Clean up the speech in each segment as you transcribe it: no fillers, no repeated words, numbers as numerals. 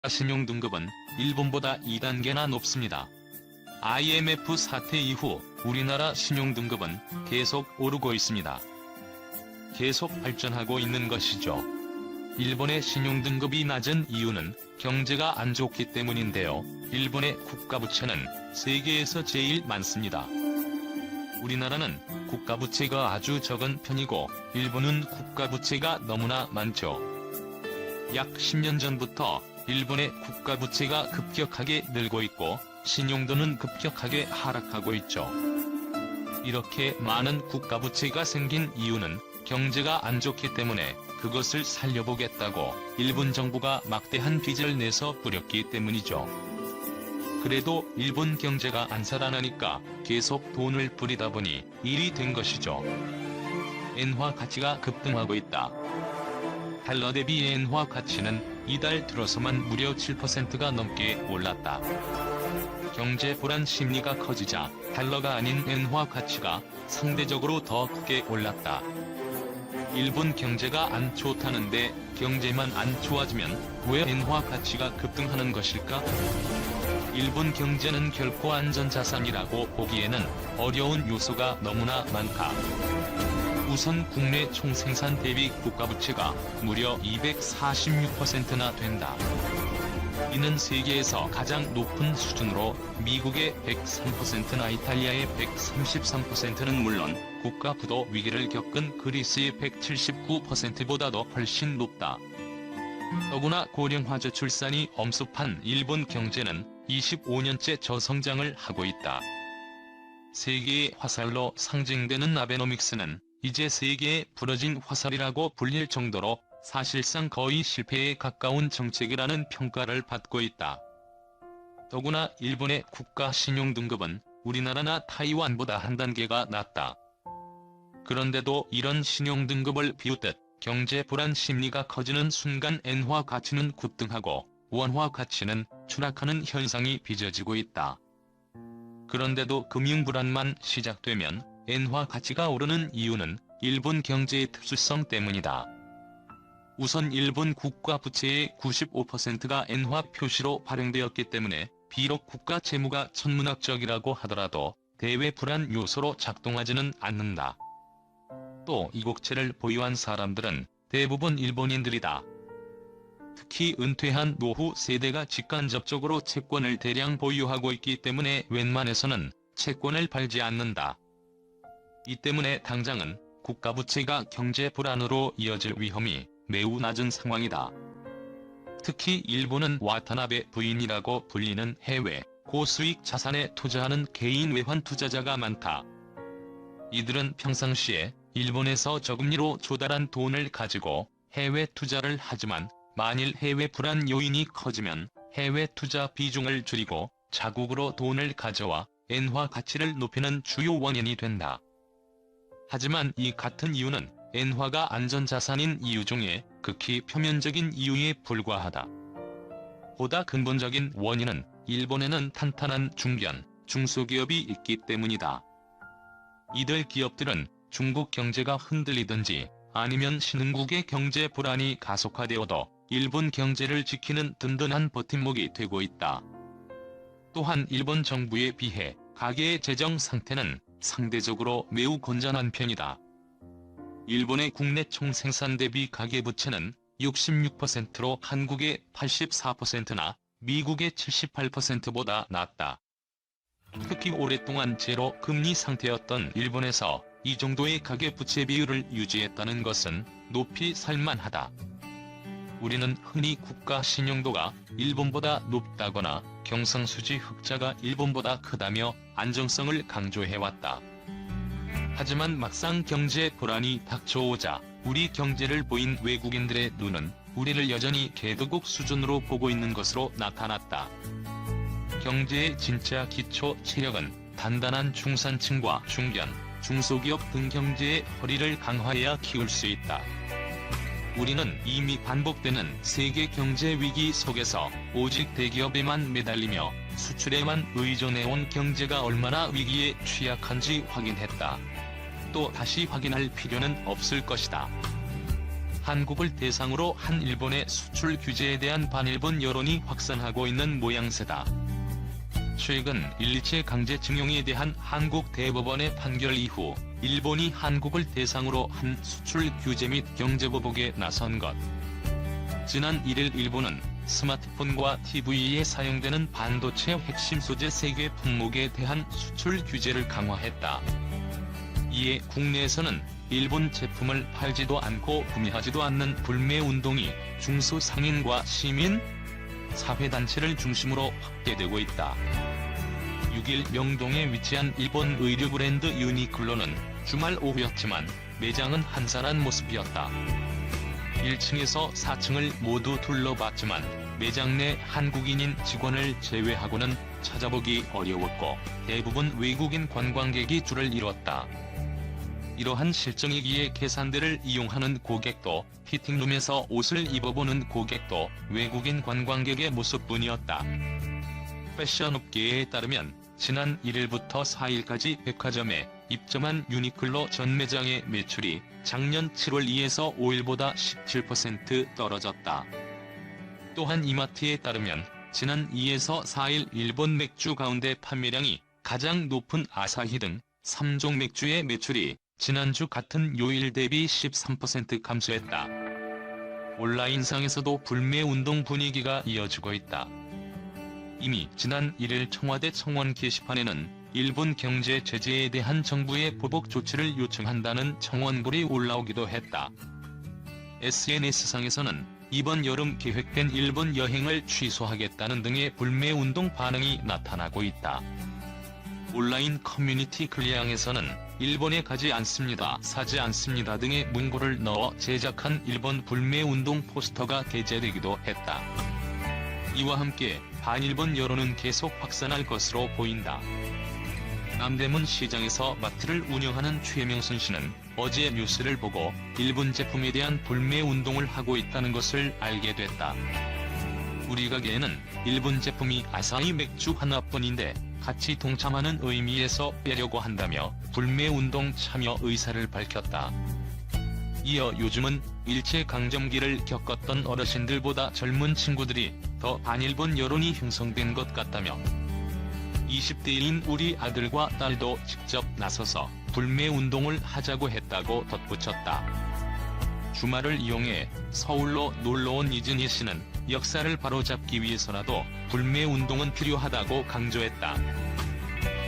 신용등급은 일본보다 2단계나 높습니다. IMF 사태 이후 우리나라 신용등급은 계속 오르고 있습니다. 계속 발전하고 있는 것이죠. 일본의 신용등급이 낮은 이유는 경제가 안 좋기 때문인데요. 일본의 국가부채는 세계에서 제일 많습니다. 우리나라는 국가부채가 아주 적은 편이고 일본은 국가부채가 너무나 많죠. 약 10년 전부터 일본의 국가부채가 급격하게 늘고 있고 신용도는 급격하게 하락하고 있죠. 이렇게 많은 국가부채가 생긴 이유는 경제가 안 좋기 때문에 그것을 살려보겠다고 일본 정부가 막대한 빚을 내서 뿌렸기 때문이죠. 그래도 일본 경제가 안 살아나니까 계속 돈을 뿌리다 보니 일이 된 것이죠. 엔화 가치가 급등하고 있다. 달러 대비 엔화 가치는 이달 들어서만 무려 7%가 넘게 올랐다. 경제 불안 심리가 커지자 달러가 아닌 엔화 가치가 상대적으로 더 크게 올랐다. 일본 경제가 안 좋다는데 경제만 안 좋아지면 왜 엔화 가치가 급등하는 것일까? 일본 경제는 결코 안전자산이라고 보기에는 어려운 요소가 너무나 많다. 우선 국내 총생산 대비 국가부채가 무려 246%나 된다. 이는 세계에서 가장 높은 수준으로 미국의 103%나 이탈리아의 133%는 물론 국가 부도 위기를 겪은 그리스의 179%보다도 훨씬 높다. 더구나 고령화 저출산이 엄습한 일본 경제는 25년째 저성장을 하고 있다. 세계의 화살로 상징되는 아베노믹스는 이제 세계의 부러진 화살이라고 불릴 정도로 사실상 거의 실패에 가까운 정책이라는 평가를 받고 있다. 더구나 일본의 국가 신용등급은 우리나라나 타이완보다 한 단계가 낮다. 그런데도 이런 신용등급을 비웃듯 경제 불안 심리가 커지는 순간 엔화 가치는 급등하고 원화 가치는 추락하는 현상이 빚어지고 있다. 그런데도 금융 불안만 시작되면 엔화 가치가 오르는 이유는 일본 경제의 특수성 때문이다. 우선 일본 국가 부채의 95%가 엔화 표시로 발행되었기 때문에 비록 국가 채무가 천문학적이라고 하더라도 대외 불안 요소로 작동하지는 않는다. 또 이국채를 보유한 사람들은 대부분 일본인들이다. 특히 은퇴한 노후 세대가 직간접적으로 채권을 대량 보유하고 있기 때문에 웬만해서는 채권을 팔지 않는다. 이 때문에 당장은 국가부채가 경제 불안으로 이어질 위험이 매우 낮은 상황이다. 특히 일본은 와타나베 부인이라고 불리는 해외 고수익 자산에 투자하는 개인 외환 투자자가 많다. 이들은 평상시에 일본에서 저금리로 조달한 돈을 가지고 해외 투자를 하지만 만일 해외 불안 요인이 커지면 해외 투자 비중을 줄이고 자국으로 돈을 가져와 엔화 가치를 높이는 주요 원인이 된다. 하지만 이 같은 이유는 엔화가 안전자산인 이유 중에 극히 표면적인 이유에 불과하다. 보다 근본적인 원인은 일본에는 탄탄한 중견, 중소기업이 있기 때문이다. 이들 기업들은 중국 경제가 흔들리든지 아니면 신흥국의 경제 불안이 가속화되어도 일본 경제를 지키는 든든한 버팀목이 되고 있다. 또한 일본 정부에 비해 가계의 재정 상태는 상대적으로 매우 건전한 편이다. 일본의 국내 총생산 대비 가계부채는 66%로 한국의 84%나 미국의 78%보다 낮다. 특히 오랫동안 제로 금리 상태였던 일본에서 이 정도의 가계부채 비율을 유지했다는 것은 높이 살만하다. 우리는 흔히 국가 신용도가 일본보다 높다거나 경상수지 흑자가 일본보다 크다며 안정성을 강조해왔다. 하지만 막상 경제 불안이 닥쳐오자 우리 경제를 보인 외국인들의 눈은 우리를 여전히 개도국 수준으로 보고 있는 것으로 나타났다. 경제의 진짜 기초 체력은 단단한 중산층과 중견, 중소기업 등 경제의 허리를 강화해야 키울 수 있다. 우리는 이미 반복되는 세계 경제 위기 속에서 오직 대기업에만 매달리며 수출에만 의존해온 경제가 얼마나 위기에 취약한지 확인했다. 또 다시 확인할 필요는 없을 것이다. 한국을 대상으로 한 일본의 수출 규제에 대한 반일본 여론이 확산하고 있는 모양새다. 최근 일리체 강제징용에 대한 한국 대법원의 판결 이후 일본이 한국을 대상으로 한 수출 규제 및 경제보복에 나선 것. 지난 1일 일본은 스마트폰과 TV에 사용되는 반도체 핵심 소재 3개 품목에 대한 수출 규제를 강화했다. 이에 국내에서는 일본 제품을 팔지도 않고 구매하지도 않는 불매운동이 중소상인과 시민, 사회단체를 중심으로 확대되고 있다. 6일 명동에 위치한 일본 의류 브랜드 유니클로는 주말 오후였지만 매장은 한산한 모습이었다. 1층에서 4층을 모두 둘러봤지만 매장 내 한국인인 직원을 제외하고는 찾아보기 어려웠고 대부분 외국인 관광객이 줄을 이뤘다. 이러한 실정이기에 계산대를 이용하는 고객도 피팅룸에서 옷을 입어보는 고객도 외국인 관광객의 모습뿐이었다. 패션업계에 따르면 지난 1일부터 4일까지 백화점에 입점한 유니클로 전 매장의 매출이 작년 7월 2에서 5일보다 17% 떨어졌다. 또한 이마트에 따르면 지난 2에서 4일 일본 맥주 가운데 판매량이 가장 높은 아사히 등 3종 맥주의 매출이 지난주 같은 요일 대비 13% 감소했다. 온라인상에서도 불매운동 분위기가 이어지고 있다. 이미 지난 1일 청와대 청원 게시판에는 일본 경제 제재에 대한 정부의 보복 조치를 요청한다는 청원글이 올라오기도 했다. SNS상에서는 이번 여름 계획된 일본 여행을 취소하겠다는 등의 불매운동 반응이 나타나고 있다. 온라인 커뮤니티 클리앙에서는 일본에 가지 않습니다, 사지 않습니다 등의 문구를 넣어 제작한 일본 불매운동 포스터가 게재되기도 했다. 이와 함께 반일본 여론은 계속 확산할 것으로 보인다. 남대문 시장에서 마트를 운영하는 최명순 씨는 어제 뉴스를 보고 일본 제품에 대한 불매운동을 하고 있다는 것을 알게 됐다. 우리 가게에는 일본 제품이 아사히 맥주 하나뿐인데 같이 동참하는 의미에서 빼려고 한다며 불매운동 참여 의사를 밝혔다. 이어 요즘은 일제강점기를 겪었던 어르신들보다 젊은 친구들이 더 반일본 여론이 형성된 것 같다며 20대인 우리 아들과 딸도 직접 나서서 불매운동을 하자고 했다고 덧붙였다. 주말을 이용해 서울로 놀러온 이진희 씨는 역사를 바로잡기 위해서라도 불매운동은 필요하다고 강조했다.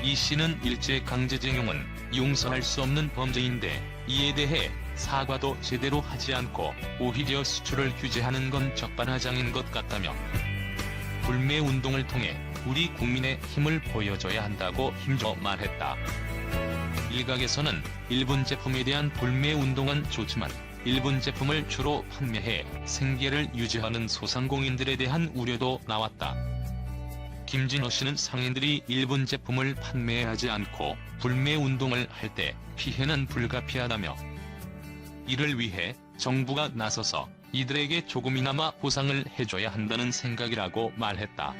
이 씨는 일제강제징용은 용서할 수 없는 범죄인데 이에 대해 사과도 제대로 하지 않고 오히려 수출을 규제하는 건 적반하장인 것 같다며 불매운동을 통해 우리 국민의 힘을 보여줘야 한다고 힘줘 말했다. 일각에서는 일본 제품에 대한 불매운동은 좋지만 일본 제품을 주로 판매해 생계를 유지하는 소상공인들에 대한 우려도 나왔다. 김진호 씨는 상인들이 일본 제품을 판매하지 않고 불매운동을 할 때 피해는 불가피하다며 이를 위해 정부가 나서서 이들에게 조금이나마 보상을 해줘야 한다는 생각이라고 말했다.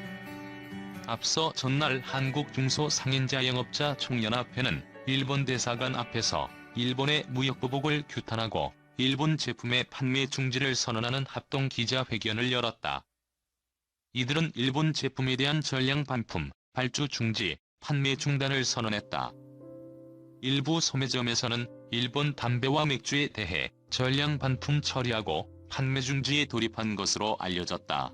앞서 전날 한국중소상인자영업자 총연합회는 일본 대사관 앞에서 일본의 무역보복을 규탄하고 일본 제품의 판매 중지를 선언하는 합동 기자회견을 열었다. 이들은 일본 제품에 대한 전량 반품, 발주 중지, 판매 중단을 선언했다. 일부 소매점에서는 일본 담배와 맥주에 대해 전량 반품 처리하고 판매 중지에 돌입한 것으로 알려졌다.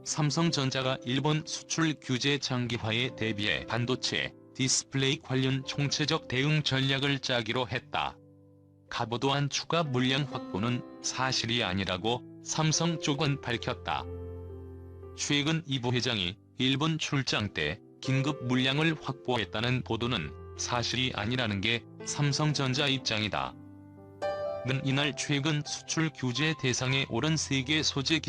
삼성전자가 일본 수출 규제 장기화에 대비해 반도체, 디스플레이 관련 총체적 대응 전략을 짜기로 했다. 가보도한 추가 물량 확보는 사실이 아니라고 삼성 쪽은 밝혔다. 최근 이 부회장이 일본 출장 때 긴급 물량을 확보했다는 보도는 사실이 아니라는 게 삼성전자 입장이다. 는 이날 최근 수출 규제 대상에 오른 세계 소재